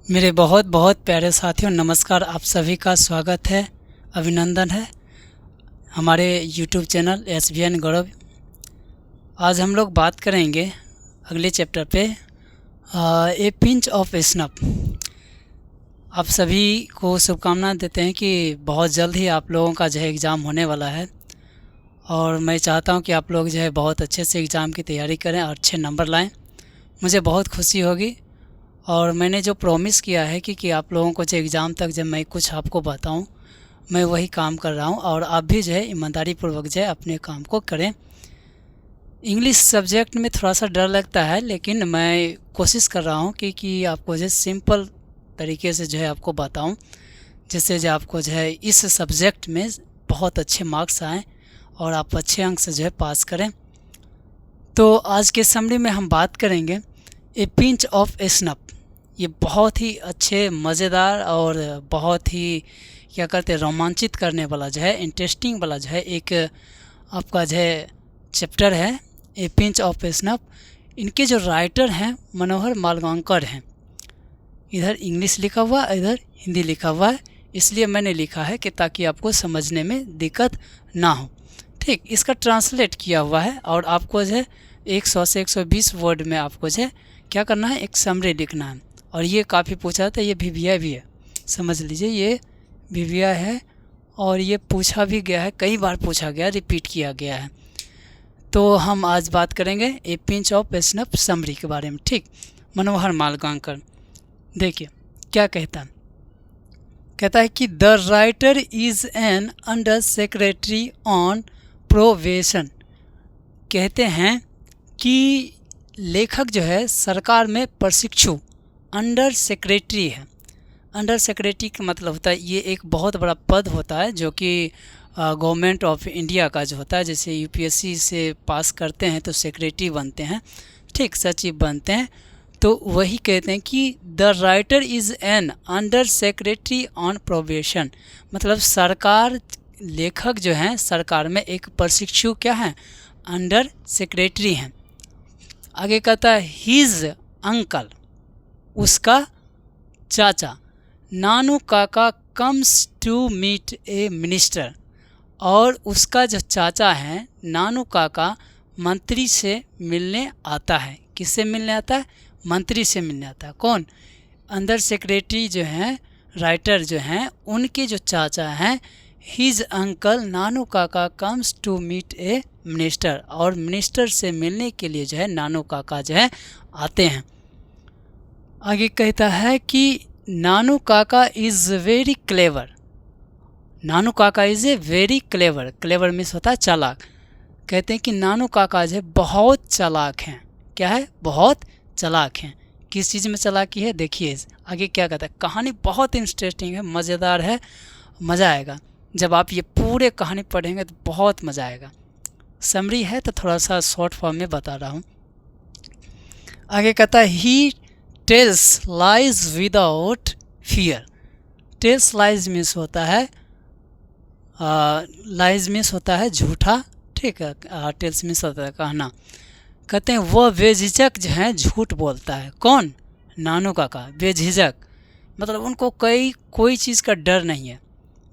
मेरे बहुत बहुत प्यारे साथियों, नमस्कार। आप सभी का स्वागत है, अभिनंदन है हमारे YouTube चैनल SBN गौरव। आज हम लोग बात करेंगे अगले चैप्टर पे, ए पिंच ऑफ स्नफ। आप सभी को शुभकामनाएं देते हैं कि बहुत जल्द ही आप लोगों का जो है एग्ज़ाम होने वाला है, और मैं चाहता हूं कि आप लोग जो है बहुत अच्छे से एग्ज़ाम की तैयारी करें और अच्छे नंबर लाएं। मुझे बहुत खुशी होगी, और मैंने जो प्रॉमिस किया है कि आप लोगों को जो एग्ज़ाम तक जब मैं कुछ आपको बताऊं, मैं वही काम कर रहा हूं। और आप भी जो है ईमानदारी पूर्वक जो है अपने काम को करें। इंग्लिश सब्जेक्ट में थोड़ा सा डर लगता है, लेकिन मैं कोशिश कर रहा हूं कि आपको जो सिंपल तरीके से जो है आपको बताऊं, जिससे जो आपको जो है इस सब्जेक्ट में बहुत अच्छे मार्क्स आएँ और आप अच्छे अंक से जो है पास करें। तो आज के समरी में हम बात करेंगे ए पिंच ऑफ स्नफ। ये बहुत ही अच्छे, मज़ेदार और बहुत ही क्या कहते हैं रोमांचित करने वाला जो है, इंटरेस्टिंग वाला जो है एक आपका जो है चैप्टर है, ए पिंच ऑफ स्नफ। इनके जो राइटर हैं मनोहर मालगांकर हैं। इधर इंग्लिश लिखा हुआ, इधर हिंदी लिखा हुआ है, इसलिए मैंने लिखा है कि ताकि आपको समझने में दिक्कत ना हो। ठीक, इसका ट्रांसलेट किया हुआ है, और आपको जो है 100 से 120 वर्ड में आपको जो है क्या करना है, एक समरी लिखना है। और ये काफ़ी पूछा जाता है, ये वीवीआई भी है, समझ लीजिए ये वीवीआई है, और ये पूछा भी गया है, कई बार पूछा गया, रिपीट किया गया है। तो हम आज बात करेंगे ए पिंच ऑफ स्नफ समरी के बारे में। ठीक, मनोहर मालगांकर देखिए क्या कहता है। कहता है कि the writer is an under secretary on probation. कहते हैं कि लेखक जो है सरकार में प्रशिक्षु अंडर सेक्रेटरी है। अंडर सेक्रेटरी का मतलब होता है ये एक बहुत बड़ा पद होता है जो कि गवर्नमेंट ऑफ इंडिया का जो होता है, जैसे यूपीएससी से पास करते हैं तो सेक्रेटरी बनते हैं, ठीक, सचिव बनते हैं। तो वही कहते हैं कि the writer is an under secretary on probation, मतलब सरकार, लेखक जो हैं सरकार में एक प्रशिक्षु क्या हैं, अंडर सेक्रेटरी हैं। आगे कहता है हिज अंकल, उसका चाचा, Nanu Kaka comes to meet a minister, और उसका जो चाचा है नानू काका मंत्री से मिलने आता है। किससे मिलने आता है? मंत्री से मिलने आता है। कौन? अंडर सेक्रेटरी जो हैं, राइटर जो हैं, उनके जो चाचा हैं, his uncle Nanu Kaka comes to meet a minister, और मिनिस्टर से मिलने के लिए जो है नानू काका जो है आते हैं। आगे कहता है कि नानू Kaka is very clever. Nanu Kaka is a very clever. Clever means होता है चालाक। कहते हैं कि नानू काका जो है बहुत चालाक हैं। क्या है? बहुत चालाक हैं। किस चीज़ में चालाकी है देखिए आगे क्या कहता है। कहानी बहुत इंटरेस्टिंग है, मज़ेदार है, मज़ा आएगा जब आप ये पूरे कहानी पढ़ेंगे तो बहुत मज़ा आएगा। समरी है तो थोड़ा सा शॉर्ट फॉर्म में बता रहा हूँ। आगे कहता है he tells lies without fear. Tells lies means होता है, लाइज मीन्स होता है झूठा, ठीक है, टेल्स मीन्स होता है कहना। कहते हैं वह बेझिझक जो है झूठ बोलता है। कौन? नानू काका बेझिझक, मतलब उनको कोई चीज़ का डर नहीं है,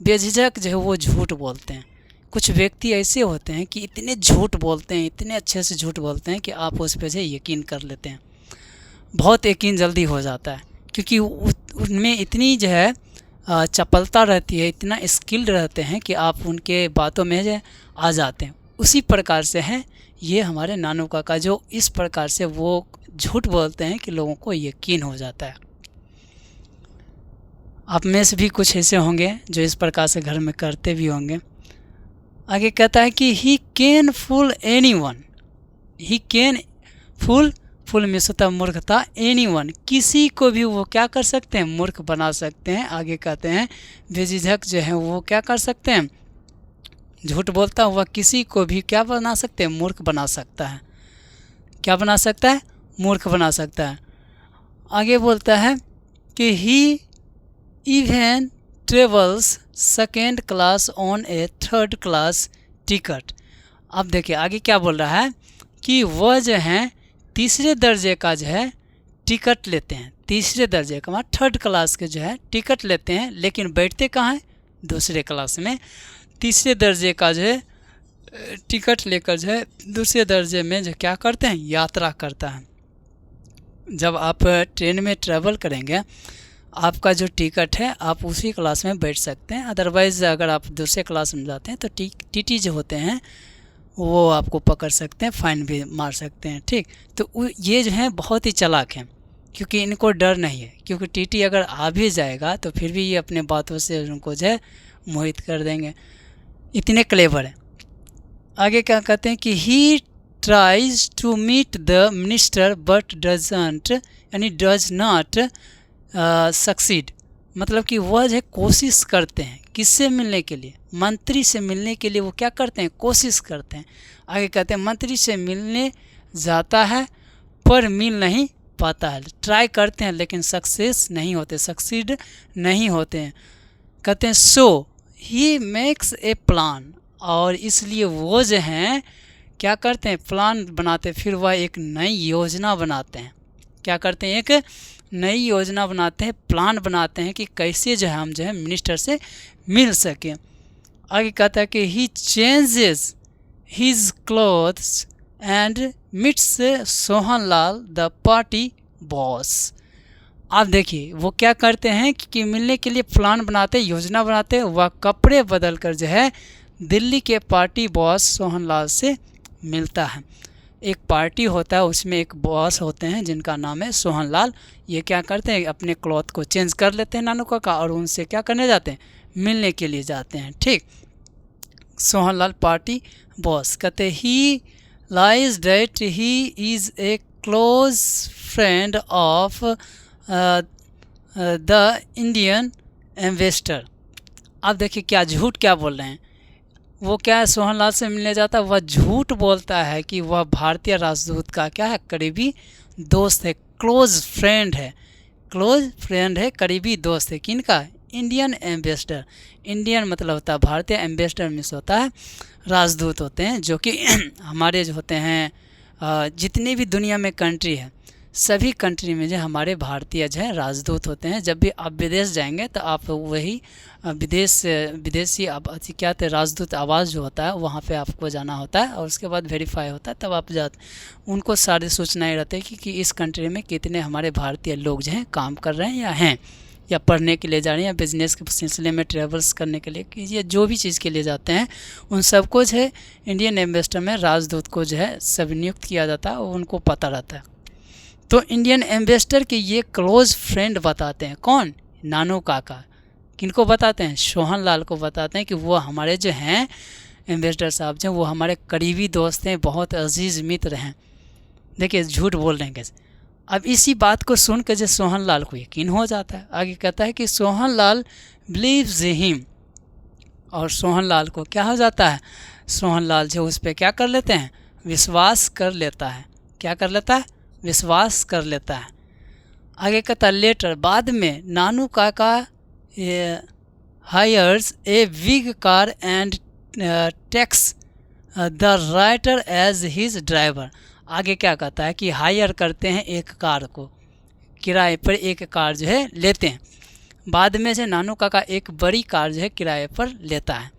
बेझिझक जो है वो झूठ बोलते हैं। कुछ व्यक्ति ऐसे होते हैं कि इतने झूठ बोलते हैं, इतने अच्छे से झूठ बोलते हैं कि आप उस पर से यकीन कर लेते हैं, बहुत यकीन जल्दी हो जाता है, क्योंकि उनमें इतनी जो है चपलता रहती है, इतना स्किल्ड रहते हैं कि आप उनके बातों में जो आ जाते हैं। उसी प्रकार से हैं ये हमारे नानू काका, जो इस प्रकार से वो झूठ बोलते हैं कि लोगों को यकीन हो जाता है। आप में से भी कुछ ऐसे होंगे जो इस प्रकार से घर में करते भी होंगे। आगे कहता है कि he can fool anyone. He can fool means होता है मूर्खता, एनीवन, किसी को भी वो क्या कर सकते हैं, मूर्ख बना सकते हैं। आगे कहते हैं बेझिझक जो है वो क्या कर सकते हैं, झूठ बोलता हुआ किसी को भी क्या बना सकते हैं, मूर्ख बना सकता है। क्या बना सकता है? मूर्ख बना सकता है। आगे बोलता है कि he even travels second class on a third class ticket. अब देखिए आगे क्या बोल रहा है कि वह जो है तीसरे दर्जे का जो है टिकट लेते हैं, तीसरे दर्जे का मतलब थर्ड क्लास के जो है टिकट लेते हैं, लेकिन बैठते कहाँ हैं, दूसरे क्लास में। तीसरे दर्जे का जो है टिकट लेकर जो है दूसरे दर्जे में जो क्या करते हैं, यात्रा करता है। जब आप ट्रेन में ट्रैवल करेंगे, आपका जो टिकट है आप उसी क्लास में बैठ सकते हैं। अदरवाइज़ अगर आप दूसरे क्लास में जाते हैं तो टीटी जो होते हैं वो आपको पकड़ सकते हैं, फ़ाइन भी मार सकते हैं। ठीक, तो ये जो है बहुत ही चालाक हैं, क्योंकि इनको डर नहीं है, क्योंकि टीटी अगर आ भी जाएगा तो फिर भी ये अपने बातों से उनको जो है मोहित कर देंगे, इतने क्लेवर हैं। आगे क्या कहते हैं कि he tries to meet the minister but doesn't, यानी डज नॉट सक्सीड, मतलब कि वह जो है कोशिश करते हैं किससे मिलने के लिए, मंत्री से मिलने के लिए वो क्या करते हैं, कोशिश करते हैं। आगे कहते हैं मंत्री से मिलने जाता है पर मिल नहीं पाता है, ट्राई करते हैं लेकिन सक्सेस नहीं होते, सक्सीड नहीं होते हैं। कहते हैं सो ही मेक्स ए प्लान, और इसलिए वो जो हैं क्या करते हैं, प्लान बनाते हैं, फिर वह एक नई योजना बनाते हैं। क्या करते हैं, एक नई योजना बनाते हैं, प्लान बनाते हैं कि कैसे जो है हम जो है मिनिस्टर से मिल सकें। आगे कहता है कि he changes his clothes and meets Sohan Lal the party boss. आप देखिए वो क्या करते हैं कि मिलने के लिए प्लान बनाते हैं, योजना बनाते हैं, वह कपड़े बदल कर जो है दिल्ली के पार्टी बॉस सोहन लाल से मिलता है। एक पार्टी होता है, उसमें एक बॉस होते हैं जिनका नाम है सोहन लाल। ये क्या करते हैं, अपने क्लॉथ को चेंज कर लेते हैं नानू काका, और उनसे क्या करने जाते हैं, मिलने के लिए जाते हैं। ठीक, सोहन लाल पार्टी बॉस कहते he lies that he is a close friend of the Indian ambassador. आप देखिए क्या झूठ क्या बोल रहे हैं, वो क्या है, सोहन लाल से मिलने जाता है, वह झूठ बोलता है कि वह भारतीय राजदूत का क्या है, करीबी दोस्त है, क्लोज फ्रेंड है, क्लोज फ्रेंड है, करीबी दोस्त है। किनका, इंडियन एम्बेसडर। इंडियन मतलब होता है भारतीय, एम्बेसडर मीन्स होता है राजदूत होते हैं, जो कि हमारे जो होते हैं जितनी भी दुनिया में कंट्री है, सभी कंट्री में जो हमारे भारतीय जो है राजदूत होते हैं। जब भी आप विदेश जाएंगे तो आप वही विदेशी आप क्या थे, राजदूत आवास जो होता है वहाँ पे आपको जाना होता है, और उसके बाद वेरीफाई होता है, तब आप जाते, उनको सारी सूचनाएं रहती है कि इस कंट्री में कितने हमारे भारतीय लोग जो हैं काम कर रहे हैं या पढ़ने के लिए जा रहे हैं, या बिज़नेस के सिलसिले में ट्रेवल्स करने के लिए, कि ये जो भी चीज़ के लिए जाते हैं उन सबको जो है इंडियन एम्बेसडर में राजदूत को जो है सब नियुक्त किया जाता है, और उनको पता रहता है। तो इंडियन एम्बेसडर के ये क्लोज फ्रेंड बताते हैं, कौन, नानू काका। किनको बताते हैं, सोहन लाल को बताते हैं कि वो हमारे जो हैं एम्बेसडर साहब जो वो हमारे करीबी दोस्त हैं, बहुत अजीज़ मित्र हैं। देखिए झूठ बोल रहे हैं कैसे। अब इसी बात को सुन कर जो सोहन लाल को यकीन हो जाता है। आगे कहता है कि सोहन लाल बिलीव्स हिम, और सोहन लाल को क्या हो जाता है, सोहन लाल जो उस पर क्या कर लेते हैं, विश्वास कर लेता है। क्या कर लेता है, विश्वास कर लेता है। आगे कहता लेटर, बाद में Nanu Kaka hires a big car and takes the writer as his driver. आगे क्या कहता है कि हायर करते हैं एक कार को, किराए पर एक कार जो है लेते हैं। बाद में से नानू काका एक बड़ी कार जो है किराए पर लेता है,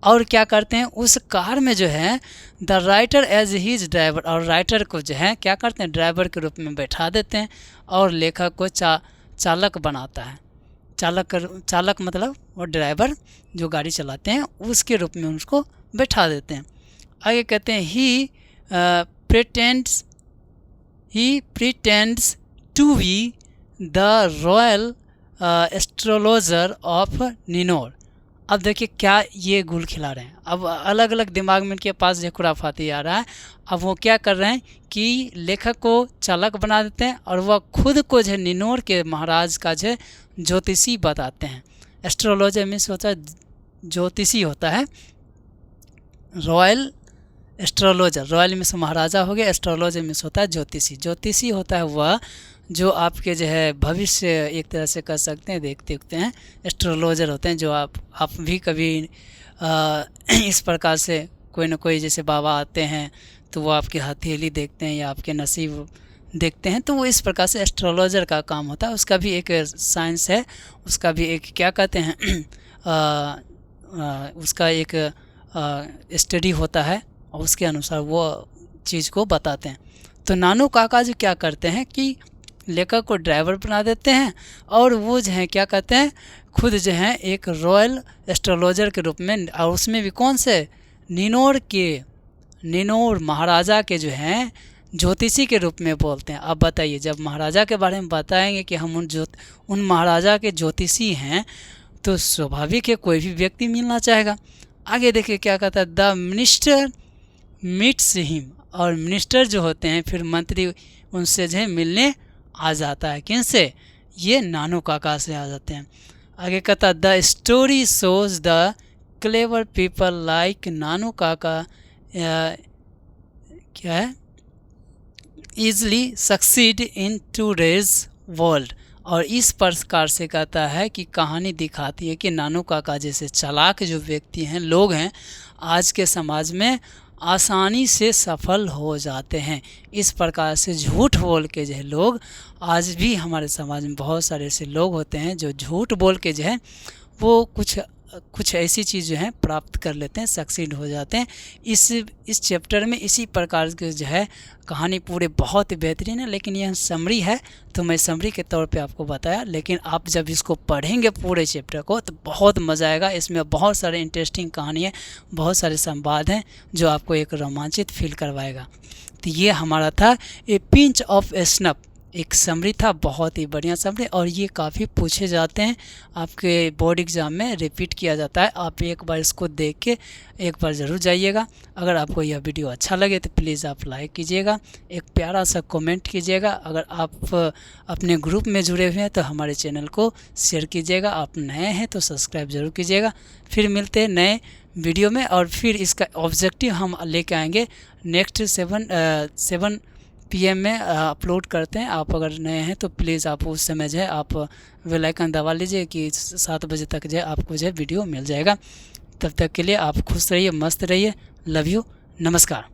और क्या करते हैं, उस कार में जो है the writer as his driver, और राइटर को जो है क्या करते हैं, ड्राइवर के रूप में बैठा देते हैं, और लेखक को चालक बनाता है। चालक मतलब वो ड्राइवर जो गाड़ी चलाते हैं उसके रूप में उसको बैठा देते हैं। आगे कहते हैं he pretends to be the royal astrologer of Ninor. अब देखिए क्या ये गुल खिला रहे हैं। अब अलग अलग दिमाग में इनके पास जो खुराफाती आ रहा है। अब वो क्या कर रहे हैं कि लेखक को चालक बना देते हैं, और वह खुद को जो है निनोर के महाराज का जो ज्योतिषी बताते हैं। एस्ट्रोलॉजर मीन्स होता है ज्योतिषी होता है, रॉयल एस्ट्रोलॉजर, रॉयल मीन्स महाराजा हो गया, एस्ट्रोलॉजर मीन्स होता है ज्योतिषी। ज्योतिषी होता है वह जो आपके जो है भविष्य एक तरह से कर सकते हैं, देखते उखते हैं। एस्ट्रोलॉजर होते हैं जो आप भी कभी इस प्रकार से कोई ना कोई जैसे बाबा आते हैं तो वो आपकी हथेली देखते हैं या आपके नसीब देखते हैं। तो वो इस प्रकार से एस्ट्रोलॉजर का काम होता है, उसका भी एक साइंस है, उसका भी एक क्या कहते हैं उसका एक स्टडी होता है और उसके अनुसार वो चीज़ को बताते हैं। तो नानू काका जी क्या करते हैं कि लेखक को ड्राइवर बना देते हैं और वो जो है क्या कहते हैं खुद जो है एक रॉयल एस्ट्रोलॉजर के रूप में, और उसमें भी कौन से निनोर महाराजा के जो हैं ज्योतिषी के रूप में बोलते हैं। अब बताइए, जब महाराजा के बारे में बताएंगे कि हम उन महाराजा के ज्योतिषी हैं तो स्वाभाविक है कोई भी व्यक्ति मिलना चाहेगा। आगे देखिए क्या कहता है, द मिनिस्टर मीट्स हिम, और मिनिस्टर जो होते हैं फिर मंत्री उनसे जो है मिलने आ जाता है। किनसे? ये नानू काका से आ जाते हैं। आगे कहता the story shows the clever people like Nanu Kaka क्या है easily succeed in today's world. और इस प्रकार से कहता है कि कहानी दिखाती है कि नानू काका जैसे चालाक जो व्यक्ति हैं, लोग हैं, आज के समाज में आसानी से सफल हो जाते हैं। इस प्रकार से झूठ बोल के जो है लोग, आज भी हमारे समाज में बहुत सारे ऐसे लोग होते हैं जो झूठ बोल के जो है वो कुछ ऐसी चीज़ जो है प्राप्त कर लेते हैं, सक्सीड हो जाते हैं। इस चैप्टर में इसी प्रकार के जो है कहानी पूरे बहुत ही बेहतरीन है, लेकिन यह समरी है तो मैं समरी के तौर पे आपको बताया। लेकिन आप जब इसको पढ़ेंगे पूरे चैप्टर को तो बहुत मज़ा आएगा। इसमें बहुत सारे इंटरेस्टिंग कहानी है, बहुत सारे संवाद हैं जो आपको एक रोमांचित फील करवाएगा। तो ये हमारा था ए पिंच ऑफ स्नफ, एक समरी था, बहुत ही बढ़िया समरी, और ये काफ़ी पूछे जाते हैं आपके बोर्ड एग्ज़ाम में, रिपीट किया जाता है। आप एक बार इसको देख के एक बार ज़रूर जाइएगा। अगर आपको यह वीडियो अच्छा लगे तो प्लीज़ आप लाइक कीजिएगा, एक प्यारा सा कमेंट कीजिएगा। अगर आप अपने ग्रुप में जुड़े हुए हैं तो हमारे चैनल को शेयर कीजिएगा। आप नए हैं तो सब्सक्राइब ज़रूर कीजिएगा। फिर मिलते हैं नए वीडियो में, और फिर इसका ऑब्जेक्टिव हम लेके आएंगे नेक्स्ट 7 PM में अपलोड करते हैं। आप अगर नए हैं तो प्लीज़ आप उस समय जो है आप बेल आइकन दबा लीजिए कि 7 बजे तक जो है आपको जो है वीडियो मिल जाएगा। तब तक के लिए आप खुश रहिए, मस्त रहिए। लव यू, नमस्कार।